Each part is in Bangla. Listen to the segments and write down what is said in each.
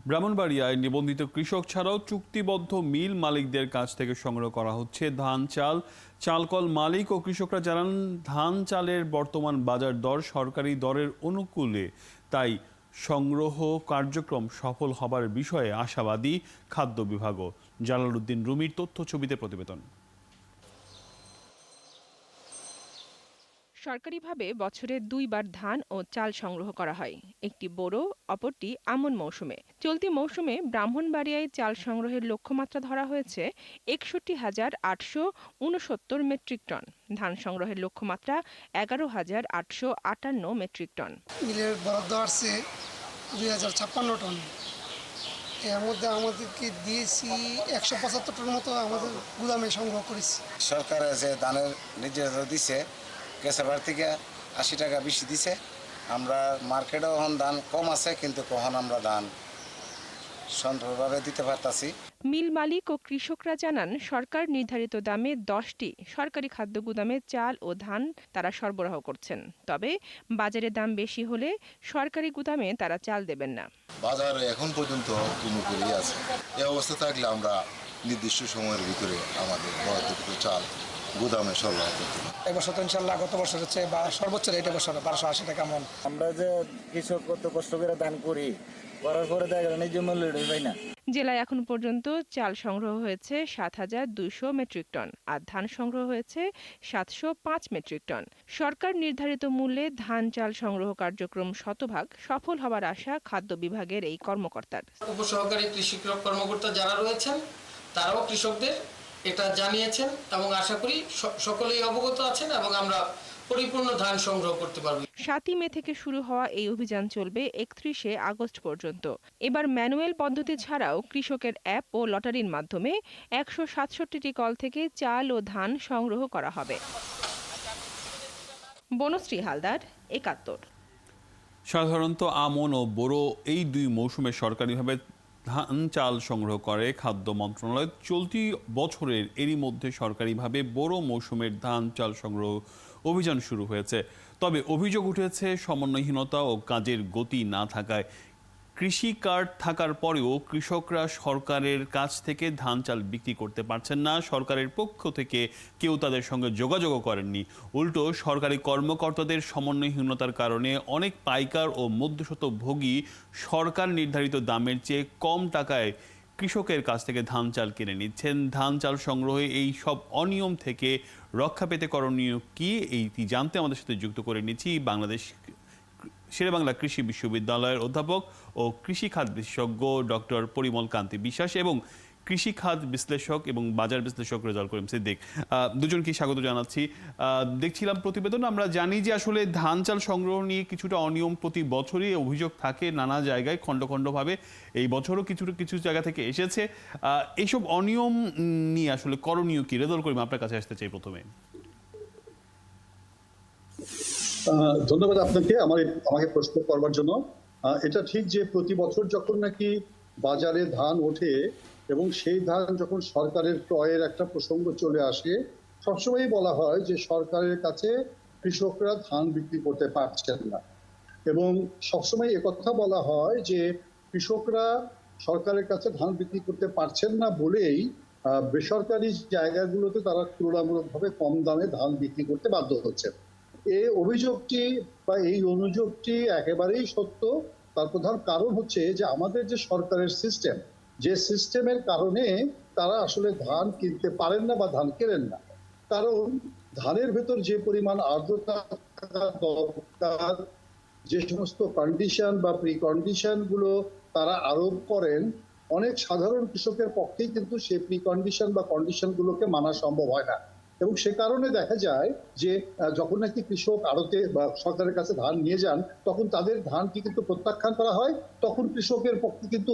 ব্রাহ্মণবাড়িয়ায় নিবন্ধিত কৃষক ছাড়াও চুক্তিবদ্ধ মিল মালিকদের কাছ থেকে সংগ্রহ করা হচ্ছে ধান চাল। চালকল মালিক ও কৃষকরা জানান, ধান চালের বর্তমান বাজার দর সরকারি দরের অনুকূলে, তাই সংগ্রহ কার্যক্রম সফল হবার বিষয়ে আশাবাদী খাদ্য বিভাগও। জালালউদ্দিন রুমির তথ্য ছবিতে প্রতিবেদন। সরকারিভাবে বছরে ২ বার ধান ও চাল সংগ্রহ করা হয়, একটি বোরো, অপরটি আমন মৌসুমে। চলতি মৌসুমে ব্রাহ্মণবাড়িয়ায় চাল সংগ্রহের লক্ষ্যমাত্রা ধরা হয়েছে ৬১,৮৬৯ মেট্রিক টন। ধান সংগ্রহের লক্ষ্যমাত্রা ১১,৮৫৮ মেট্রিক টন। মিলের বরাদ্দ আসছে ২,০৫৬ টন। এর মধ্যে আমাদেরকে দিয়েছি ১৭৫ টন মতো আমাদের গুদামে সংগ্রহ করেছি। সরকার যে ধানের নির্দেশ দিছে, কেসাবার থেকে ৮০ টাকা বেশি দিছে। আমরা মার্কেটে এখন ধান কম আছে, কিন্তু কখন আমরা ধান সন্তর্কভাবে দিতে পারতাছি। মিল মালিক ও কৃষকরা জানান, সরকার নির্ধারিত দামে ১০টি সরকারি খাদ্য গুদামে চাল ও ধান তারা সরবরাহ করছেন। তবে বাজারে দাম বেশি হলে সরকারি গুদামে তারা চাল দেবেন না। বাজারে এখন পর্যন্ত অনুকূলই আছে। এই অবস্থা থাকলে আমরা নির্দিষ্ট সময়ের ভিতরে আমাদের বরাদ্দকৃত চাল গুদামে সরবরাহ করতে পারি। এবছর তো ইনশাল্লাহ গত বছর হচ্ছে বা সর্বোচ্চ রেট এবছর ১২৮০ টাকা মন। আমরা যে কৃষক কত কষ্ট করে ধান করি, করার পরে দেখা যায় ন্যায্য মূল্য পাই না। জেলায় এখন পর্যন্ত চাল সংগ্রহ হয়েছে ৭,২০০ মেট্রিক টন আর ধান সংগ্রহ হয়েছে ৭০৫ মেট্রিক টন। সরকার নির্ধারিত মূল্যে ধান চাল সংগ্রহ কার্যক্রম শতভাগ সফল হবার আশা খাদ্য বিভাগের এই কর্মকর্তার। উপসহকারী কৃষি কর্মকর্তা যারা রয়েছেন তারাও কৃষকদের এটা জানিয়েছেন এবং আশা করি সকলেই অবগত আছেন এবং আমরা পরিপূর্ণ ধান সংগ্রহ করতে পারব। ৭ই মে থেকে শুরু হওয়া এই অভিযান চলবে ৩১শে আগস্ট পর্যন্ত। এবার ম্যানুয়াল পদ্ধতি ছাড়াও কৃষকের অ্যাপ ও লটারির মাধ্যমে ১৬৭টি কল থেকে চাল ও ধান সংগ্রহ করা হবে। বনশ্রী হালদার, ৭১। সাধারণত আমন ও বোরো এই দুই মৌসুমে সরকারিভাবে ধান চাল সংগ্রহ করে খাদ্য মন্ত্রণালয়। চলতি বছরের এরই মধ্যে সরকারিভাবে বোরো মৌসুমের ধান চাল সংগ্রহ অভিযান শুরু হয়েছে। তবে অভিযোগ উঠেছে সমন্বয়হীনতা ও কাজের গতি না থাকায়। কৃষি কার্ড থাকার পরেও কৃষকরা সরকারের কাছ থেকে ধান চাল বিক্রি করতে পারছেন না। সরকারের পক্ষ থেকে কেউ তাদের সঙ্গে যোগাযোগও করেননি। উল্টো সরকারি কর্মকর্তাদের সমন্বয়হীনতার কারণে অনেক পাইকার ও মধ্যস্বত্বভোগী সরকার নির্ধারিত দামের চেয়ে কম টাকায় কৃষকের কাছ থেকে ধান চাল কিনে নিচ্ছেন। ধান চাল সংগ্রহে এই সব অনিয়ম থেকে রক্ষা পেতে করণীয় কি, এইটি জানতে আমাদের সাথে যুক্ত করে নিচ্ছি বাংলাদেশ শেরেবাংলা কৃষি বিশ্ববিদ্যালয়ের অধ্যাপক ও কৃষি খাত বিশেষজ্ঞ ডক্টর পরিমল কান্তি বিশ্বাস এবং কৃষি খাত বিশ্লেষক এবং বাজার বিশ্লেষক রেজাউল করিম সিদ্দিক। দুজনকে স্বাগত জানাচ্ছি। দেখছিলাম প্রতিবেদন, আমরা জানি যে আসলে ধান চাল সংগ্রহ নিয়ে কিছুটা অনিয়ম প্রতি বছরই অভিযোগ থাকে নানা জায়গায় খণ্ড খণ্ডভাবে। এই বছরও কিছু জায়গা থেকে এসেছে। এইসব অনিয়ম নিয়ে আসলে করণীয় কি, রেজাউল করিম আপনার কাছে আসতে চাই প্রথমে। ধন্যবাদ আপনাকে আমাকে প্রশ্ন করবার জন্য। এটা ঠিক যে প্রতি বছর যখন নাকি বাজারে ধান ওঠে এবং সেই ধান যখন সরকারের ক্রয়ের একটা প্রসঙ্গ চলে আসে, সবসময় বলা হয় যে সরকারের কাছে কৃষকরা ধান বিক্রি করতে পারছেন না, এবং সবসময় একথা বলা হয় যে কৃষকরা সরকারের কাছে ধান বিক্রি করতে পারছেন না বলেই বেসরকারি জায়গাগুলোতে তারা তুলনামূলকভাবে কম দামে ধান বিক্রি করতে বাধ্য হচ্ছে। এই অভিযোগটি বা এই অনুযোগটি একেবারেই সত্য। তার প্রধান কারণ হচ্ছে যে আমাদের যে সরকারের সিস্টেম, যে সিস্টেমের কারণে তারা আসলে ধান কিনতে পারেন না বা ধান কেনেন না। কারণ ধানের ভেতর যে পরিমাণ আর্দ্রতা দরকার, যে সমস্ত কন্ডিশন বা প্রিকন্ডিশন গুলো তারা আরোপ করেন, অনেক সাধারণ কৃষকের পক্ষেই কিন্তু সেই প্রিকন্ডিশন বা কন্ডিশন গুলোকে মানা সম্ভব হয় না। এবং সে কারণে দেখা যায় যে যখন নাকি কৃষক আড়তে বা সরকারের কাছে ধান নিয়ে যান, তখন তাদের ধানটি কিন্তু প্রত্যাখ্যান করা হয়। তখন কৃষকের পক্ষে কিন্তু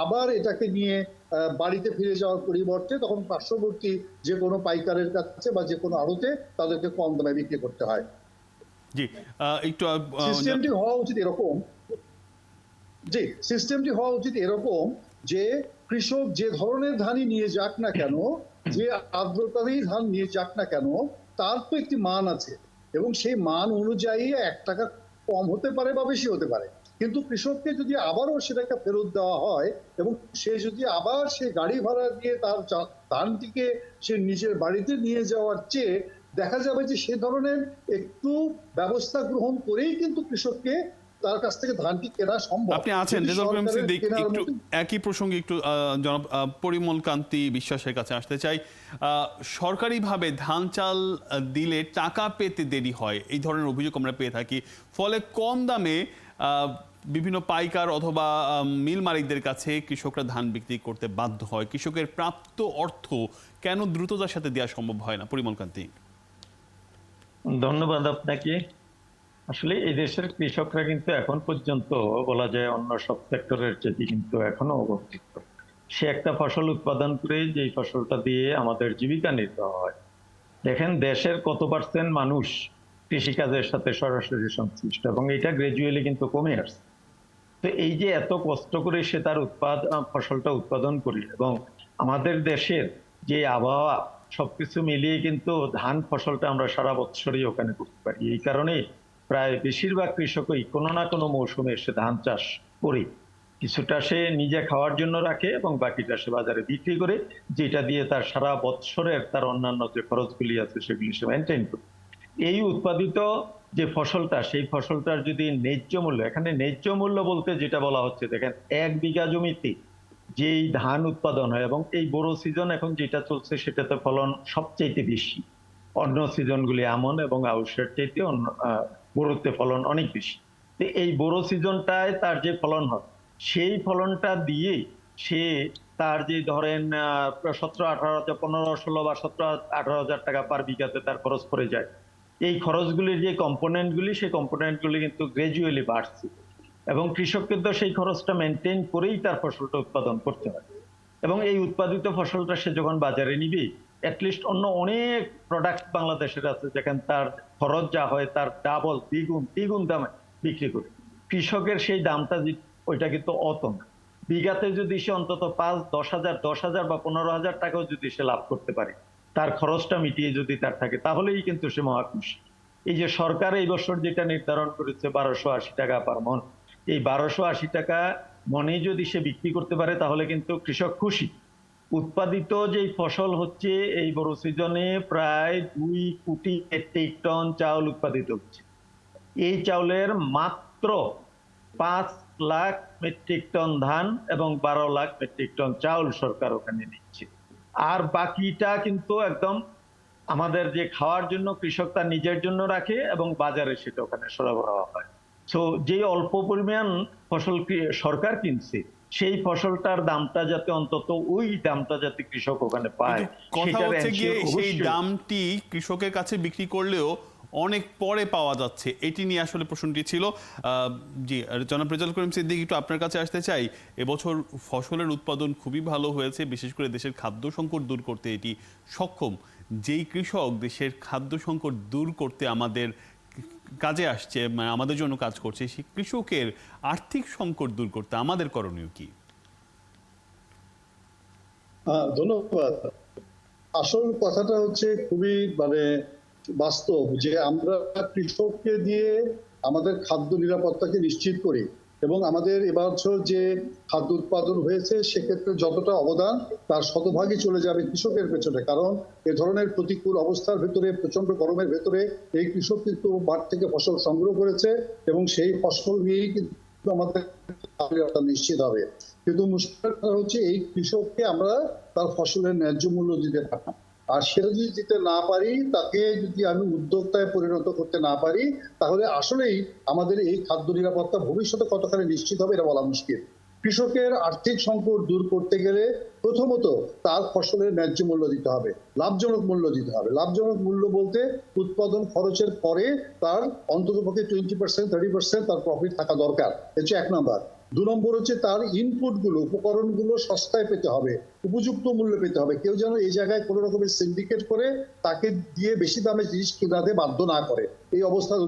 আবার এটাকে নিয়ে বাড়িতে ফিরে যাওয়ার পরিবর্তে তখন পার্শ্ববর্তী যে কোনো পাইকারের কাছে বা যে কোনো আড়তে তাদেরকে কম দামে বিক্রি করতে হয়। জি, একটু সিস্টেমটি হওয়া উচিত এরকম, যে কৃষক যে ধরনের ধানই নিয়ে যাক না কেন, যে আর্দ্রতারই ধান নিয়ে যাক না কেন, তার তো একটি মান আছে এবং সেই মান অনুযায়ী 1 টাকা কম হতে পারে বা বেশি হতে পারে, কিন্তু কৃষককে যদি আবারও সেটাকে ফেরত দেওয়া হয় এবং সে যদি আবার সে গাড়ি ভাড়া দিয়ে তার ধানটিকে সে নিজের বাড়িতে নিয়ে যাওয়ার চেয়ে দেখা যাবে যে সে ধরনের একটু ব্যবস্থা গ্রহণ করেই কিন্তু কৃষককে তার কাছ থেকে ধানটি কেনা সম্ভব। আপনি আছেন রেজাউল করিম সিদ্দিক, একটু একই প্রসঙ্গে একটু জনাব পরিমল কান্তি বিশ্বাসের কাছে আসতে চাই। সরকারিভাবে ধান চাল দিলে টাকা পেতে দেরি হয়, এই ধরনের অভিযোগ আমরা পেয়ে থাকি। ফলে কম দামে বিভিন্ন পাইকার অথবা মিল মালিকদের কাছে কৃষকরা ধান বিক্রি করতে বাধ্য হয়। কৃষকের প্রাপ্ত অর্থ কেন দ্রুততার সাথে দেওয়া সম্ভব হয় না? পরিমল কান্তি। ধন্যবাদ আপনাকে। আসলে এই দেশের কৃষকরা কিন্তু এখন পর্যন্ত বলা যায় অন্য সব সেক্টরের চেয়ে কিন্তু এখনো অবহেলিত। সে একটা ফসল উৎপাদন করে যেই ফসলটা দিয়ে আমাদের জীবিকা নির্বাহ হয়। দেখেন দেশের কত পার্সেন্ট মানুষ কৃষিকাজের সাথে সরাসরি সংশ্লিষ্ট, এবং এটা গ্রাজুয়ালি কিন্তু কমে আসছে। তো এই যে এত কষ্ট করে সে তার ফসলটা উৎপাদন করি, এবং আমাদের দেশের যে আবহাওয়া সবকিছু মিলিয়ে কিন্তু ধান ফসলটা আমরা সারা বছরই ওখানে করতে পারি। এই কারণে প্রায় বেশিরভাগ কৃষকই কোনো না কোনো মৌসুমে সে ধান চাষ করে কিছুটা সে নিজে খাওয়ার জন্য রাখে এবং বাকিটা সে বাজারে বিক্রি করে, যেটা দিয়ে তার সারা বছরের তার অন্যান্য যে খরচগুলি আছে সেগুলি সে মেনটেন করে। এই উৎপাদিত যে ফসলটা, সেই ফসলটার যদি ন্যায্য মূল্য, এখানে ন্যায্য মূল্য বলতে যেটা বলা হচ্ছে, দেখেন 1 বিঘা জমিতে যেই ধান উৎপাদন হয়, এবং এই বড় সিজন এখন যেটা চলছে সেটাতে ফলন সবচেয়ে বেশি। অন্য সিজনগুলি আমন এবং আউশের চাইতে বড়তে ফলন অনেক বেশি। তো এই বড় সিজনটায় তার যে ফলন হয়, সেই ফলনটা দিয়ে সে তার যে ধরেন 17-18 15-16 বা 17-18 টাকা পার বিঘাতে তার খরচ পড়ে যায়। এই খরচগুলির যে কম্পোনেন্টগুলি, সেই কম্পোনেন্টগুলি কিন্তু গ্রাজুয়ালি বাড়ছে, এবং কৃষক কিন্তু সেই খরচটা মেনটেন করেই তার ফসলটা উৎপাদন করতে হয়। এবং এই উৎপাদিত ফসলটা সে যখন বাজারে নিবে, অ্যাটলিস্ট অন্য অনেক প্রোডাক্ট বাংলাদেশের আছে যেখানে তার খরচ যা হয় তার ডাবল দ্বিগুণ দামে বিক্রি করে। কৃষকের সেই দামটা ওইটা কিন্তু অত না। বিঘাতে যদি সে অন্তত 5-10,000 বা 15,000 টাকাও যদি সে লাভ করতে পারে, তার খরচটা মিটিয়ে যদি তার থাকে, তাহলেই কিন্তু সে মহাখুশি। এই যে সরকার এই বছর যেটা নির্ধারণ করেছে 1280 টাকা পার মন, এই 1280 টাকা মনে যদি সে বিক্রি করতে পারে তাহলে কিন্তু কৃষক খুশি। উৎপাদিত যেই ফসল হচ্ছে এই বড় সিজনে প্রায় 2 কোটি মেট্রিক টন চাউল উৎপাদিত হচ্ছে। এই চাউলের মাত্র 5 লাখ মেট্রিক টন ধান এবং 12 লাখ মেট্রিক টন চাউল সরকার ওখানে নিচ্ছে। আর বাকিটা কিন্তু একদম আমাদের যে খাওয়ার জন্য কৃষক তার নিজের জন্য রাখে এবং বাজারে সেটা ওখানে সরবরাহ হয়। তো যে অল্প পরিমাণ ফসল সরকার কিনছে, সেই ফসলটার দামটা যাতে অন্তত ওই দামটা যাতে কৃষক ওখানে পায়। কথা হচ্ছে গিয়ে সেই দামটি কৃষকের কাছে বিক্রি করলেও অনেক পরে পাওয়া যাচ্ছে, এটি নিয়ে আসলে প্রশ্নটি ছিল। জি জনাব রেজাউল করিম সিদ্দিক, একটু আপনার কাছে আসতে চাই। এবছর ফসলের উৎপাদন খুবই ভালো হয়েছে, বিশেষ করে দেশের খাদ্য সংকট দূর করতে এটি সক্ষম। যেই কৃষক দেশের খাদ্য সংকট দূর করতে আমাদের কাজে আসছে, মানে আমাদের জন্য কাজ করছে, সেই কৃষকের আর্থিক সংকট দূর করতে আমাদের করণীয় কি? ধন্যবাদ। আসল কথাটা হচ্ছে খুবই বাস্তব, যে আমরা কৃষককে দিয়ে আমাদের খাদ্য নিরাপত্তাকে নিশ্চিত করি, এবং আমাদের এবছর যে খাদ্য উৎপাদন হয়েছে সেক্ষেত্রে যতটা অবদান তার শতভাগই চলে যাবে কৃষকের পেছনে। কারণ এ ধরনের প্রতিকূল অবস্থার ভেতরে, প্রচন্ড গরমের ভেতরে এই কৃষক কিন্তু মাঠ থেকে ফসল সংগ্রহ করেছে এবং সেই ফসল নিয়েই কিন্তু আমাদের নিশ্চিত হবে। কিন্তু মুশকিল হচ্ছে এই কৃষককে আমরা তার ফসলের ন্যায্য মূল্য দিতে পারি না। আর সেটা যদি দিতে না পারি, তাকে যদি আমি উদ্যোক্তায় পরিণত করতে না পারি, তাহলে আসলেই আমাদের এই খাদ্য নিরাপত্তা ভবিষ্যতে কতখানি নিশ্চিত হবে এটা বলা মুশকিল। কৃষকের আর্থিক সংকট দূর করতে গেলে প্রথমত তার ফসলের ন্যায্য মূল্য দিতে হবে, লাভজনক মূল্য দিতে হবে। লাভজনক মূল্য বলতে উৎপাদন খরচের পরে তার অন্ততপক্ষে 20% 30% তার প্রফিট থাকা দরকার। হচ্ছে 1 নাম্বার। 2 নম্বর হচ্ছে তার ইনপুটগুলো, উপকরণগুলো সস্তায় পেতে হবে, উপযুক্ত মূল্যে পেতে হবে। কেউ যেন এই জায়গায় কোনো রকমের সিন্ডিকেট করে তাকে দিয়ে বেশি দামে জিনিস কিনাতে বাধ্য না করে, এই অবস্থার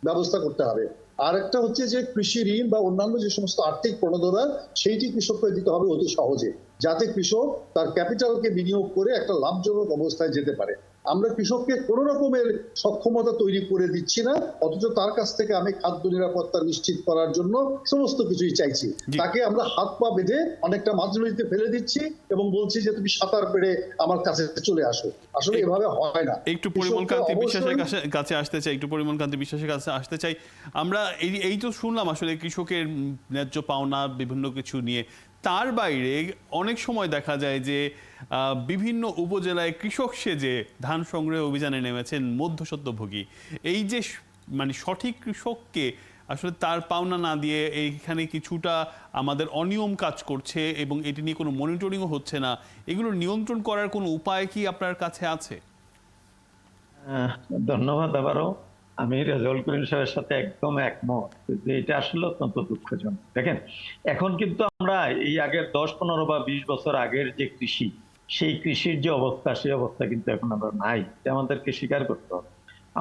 ব্যবস্থা করতে হবে। আর একটা হচ্ছে যে কৃষি ঋণ বা অন্যান্য যে সমস্ত আর্থিক প্রণোদনা, সেইটি কৃষককে দিতে হবে অতি সহজে, যাতে কৃষক তার ক্যাপিটালকে বিনিয়োগ করে একটা লাভজনক অবস্থায় যেতে পারে। আমরা কৃষককে কোনো রকমের সক্ষমতা তৈরি করে দিচ্ছি না, অথচ তার কাছ থেকে আমি খাদ্য নিরাপত্তা নিশ্চিত করার জন্য সমস্ত কিছুই চাইছি। তাকে আমরা হাত পা বেঁধে অনেকটা মাঝনদীতে ফেলে দিচ্ছি এবং বলছি যে তুমি সাঁতার পেড়ে আমার কাছে চলে আসো। আসলে এভাবে হয় না। একটু পরিমল কান্তি বিশ্বাসের কাছে আসতে চাই, আসতে চাই। আমরা এই তো শুনলাম আসলে কৃষকের ন্যায্য পাওনা বিভিন্ন কিছু নিয়ে, তার বাইরে অনেক সময় দেখা যায় যে বিভিন্ন উপজেলায় কৃষক সেজে ধান সংগ্রহ অভিযানে নেমেছেন মধ্যস্বত্বভোগী। এই যে মানে সঠিক কৃষককে আসলে তার পাওনা না দিয়ে এইখানে কিছুটা আমাদের অনিয়ম কাজ করছে এবং এটি নিয়ে কোনো মনিটরিংও হচ্ছে না, এগুলো নিয়ন্ত্রণ করার কোনো উপায় কি আপনার কাছে আছে? ধন্যবাদ। আবারও আমি রেজাউল করিম সাহেবের সাথে একদম একমত যে এটা আসলে অত্যন্ত দুঃখজনক। দেখেন, এখন কিন্তু আমরা এই আগের 10-15 বা 20 বছর আগের যে কৃষি, সেই কৃষির যে অবস্থা, সেই অবস্থা কিন্তু এখন আমরা নাই, এটা আমাদেরকে স্বীকার করতে হবে।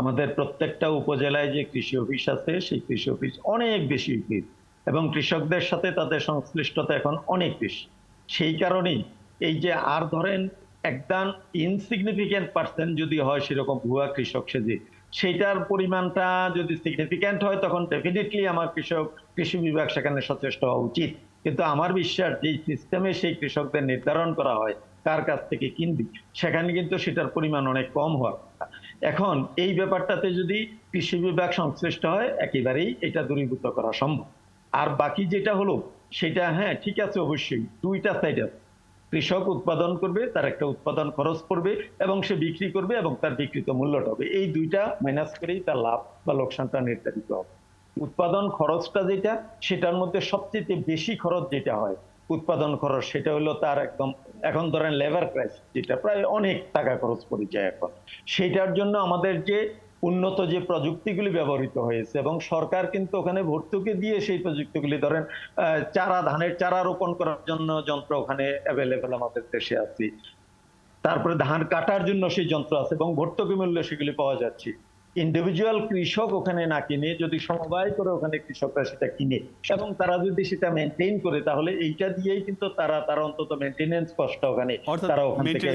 আমাদের প্রত্যেকটা উপজেলায় যে কৃষি অফিস আছে, সেই কৃষি অফিস অনেক বেশি এবং কৃষকদের সাথে তাদের সংশ্লিষ্টতা এখন অনেক বেশি। সেই কারণেই এই যে আর ধরেন একদম ইনসিগনিফিক্যান্ট পার্সেন্ট যদি হয় সেরকম ভুয়া কৃষক সেজে, সেইটার পরিমাণটা যদি সিগনিফিক্যান্ট হয় তখন ডেফিনেটলি আমার কৃষি বিভাগ সেখানে সচেষ্ট হওয়া উচিত। কিন্তু আমার বিশ্বাস যে সিস্টেমে সেই কৃষকদের নির্ধারণ করা হয় কার কাছ থেকে কিনবি, সেখানে কিন্তু সেটার পরিমাণ অনেক কম হওয়ার কথা। এখন এই ব্যাপারটাতে যদি কৃষি বিভাগ সংশ্লিষ্ট হয়, একেবারেই এটা দূরীভূত করা সম্ভব। আর বাকি যেটা হলো সেটা হ্যাঁ ঠিক আছে, অবশ্যই দুইটা সাইড আছে। কৃষক উৎপাদন করবে, তার একটা উৎপাদন খরচ পড়বে এবং সে বিক্রি করবে এবং তার বিক্রিত মূল্যটা হবে, এই দুইটা মাইনাস করেই তার লাভ বা লোকসানটা নির্ধারিত হবে। উৎপাদন খরচটা যেটা, সেটার মধ্যে সবচেয়ে বেশি খরচ যেটা হয় উৎপাদন খরচ, সেটা হলো তার একদম এখন ধরেন লেবার প্রাইস, যেটা প্রায় অনেক টাকা খরচ পড়ে যায় এখন। সেটার জন্য আমাদের যে উন্নত যে প্রযুক্তিগুলি ব্যবহৃত হয়েছে এবং সরকার কিন্তু ওখানে ভর্তুকি দিয়ে সেই প্রযুক্তিগুলি, ধরেন ধানের চারা রোপণ করার জন্য যন্ত্র ওখানে অ্যাভেলেবেল আমাদের দেশে আছে, তারপরে ধান কাটার জন্য সেই যন্ত্র আছে এবং ভর্তুকি মূল্যে সেগুলি পাওয়া যাচ্ছে। ইন্ডিভিজুয়াল কৃষক ওখানে না কিনে যদি সমবায় করে ওখানে কৃষকরা সেটা কিনে এবং তারা যদি সেটা মেনটেন করে, তাহলে এইটা দিয়েই কিন্তু তারা অন্তত মেনটেনেন্স কষ্ট ওখানে তারা ওখান থেকে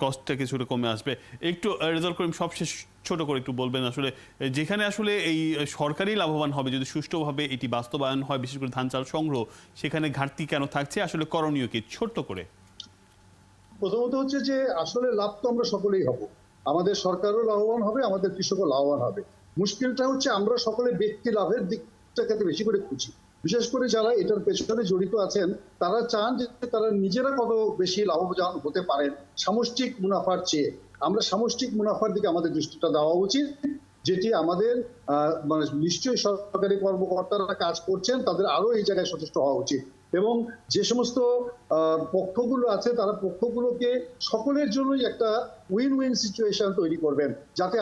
কষ্টটা কিছুটা কমে আসবে। একটু রেজাল্ট করিম সবশেষ ছোট করে একটু বলবেন আসলে যেখানে আসলে এই সরকারি লাভবান হবে যদি সুষ্ঠুভাবে এটি বাস্তবায়ন হয়, বিশেষ করে ধান চাল সংগ্রহ, সেখানে ঘাটতি কেন থাকছে, আসলে করণীয় কি ছোট্ট করে? প্রথমত হচ্ছে যে আসলে লাভ তো আমরা সকলেই হব, আমাদের সরকারও লাভবান হবে, আমাদের কৃষকও লাভবান হবে। মুশকিলটা হচ্ছে আমরা সকলে ব্যক্তি লাভের দিকটাকে বেশি করে খুঁজি। বিশেষ করে যারা এটার পেছনে জড়িত আছেন তারা চান যে তারা নিজেরা কত বেশি লাভবান হতে পারেন সামষ্টিক মুনাফার চেয়ে। আমরা সামষ্টিক মুনাফার দিকে আমাদের দৃষ্টিটা দেওয়া উচিত, যেটি আমাদের মানে নিশ্চয়ই সরকারি কর্মকর্তারা কাজ করছেন, তাদের আরো এই জায়গায় সচেষ্ট হওয়া উচিত এবং যে সমস্ত পক্ষগুলো আছে তারা পক্ষগুলোকে সকলের জন্যই একটা উইন উইন সিচুয়েশন তৈরি করবেন, যাতে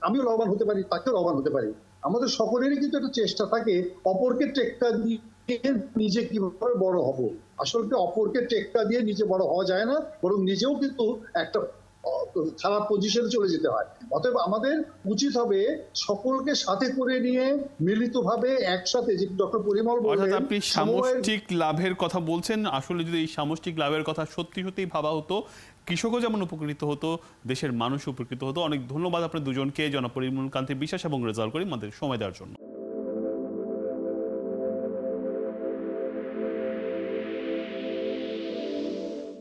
আমিও লাভবান হতে পারি, তাকেও লাভবান হতে পারি। আমাদের সকলেরই কিন্তু একটা চেষ্টা থাকে অপরকে টেক্কা দিয়ে নিজে কিভাবে বড় হব। আসলে অপরকে টেক্কা দিয়ে নিজে বড় হওয়া যায় না, বরং নিজেও কিন্তু একটা খারাপ পজিশনে চলে যেতে হয়। অতএব আমাদের উচিত হবে সকলকে সাথে করে নিয়ে মিলিতভাবে একসাথে, যে ডক্টর পরিমল বললেন আপনি সামষ্টিক লাভের কথা বলছেন, আসলে যদি এই সামষ্টিক লাভের কথা সত্যি ভাবা হতো, কৃষকও যেমন উপকৃত হতো, দেশের মানুষ উপকৃত হতো। অনেক ধন্যবাদ আপনার দুজনকে, জনাব পরিমল কান্তি বিশ্বাস এবং রেজাউল করিম, আমাদের সময় দেওয়ার জন্য।